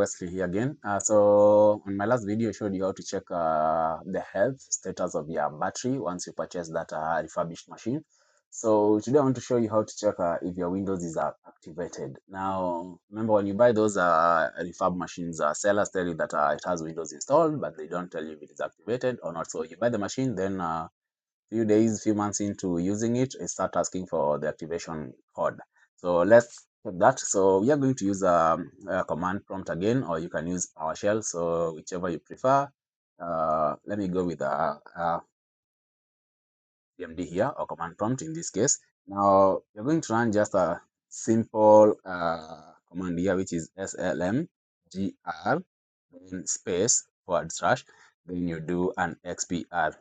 Wesley here again. So on my last video, I showed you how to check the health status of your battery once you purchase that refurbished machine. So today I want to show you how to check if your Windows is activated. Now, remember when you buy those refurb machines, sellers tell you that it has Windows installed, but they don't tell you if it is activated or not. So you buy the machine, then few days, few months into using it, it start asking for the activation code. So let's check that. So we are going to use a command prompt again, or you can use PowerShell. So whichever you prefer. Let me go with CMD here, or command prompt in this case. Now you're going to run just a simple command here, which is slmgr, then space / then you do an xpr.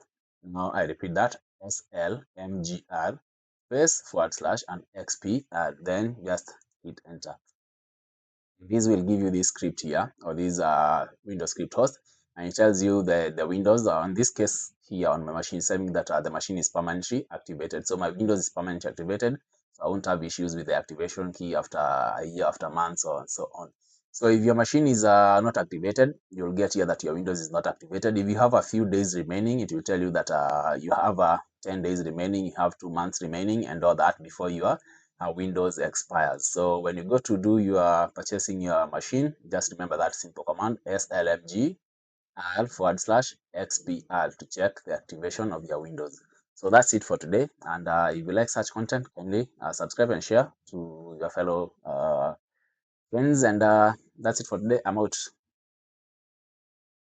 Now I repeat that, slmgr space / and xpr, then just hit enter. This will give you this script here, or this Windows script host, and it tells you the Windows, in this case here on my machine, saying that the machine is permanently activated. So my Windows is permanently activated, so I won't have issues with the activation key after a year, after months, or so on. So if your machine is not activated, you'll get here that your Windows is not activated. If you have a few days remaining, it will tell you that you have 10 days remaining, you have 2 months remaining, and all that before your Windows expires. So when you go to do your purchasing your machine, just remember that simple command, slmg r / xpr, to check the activation of your Windows. So that's it for today. And if you like such content, kindly subscribe and share to your fellow friends. And that's it for today. I'm out.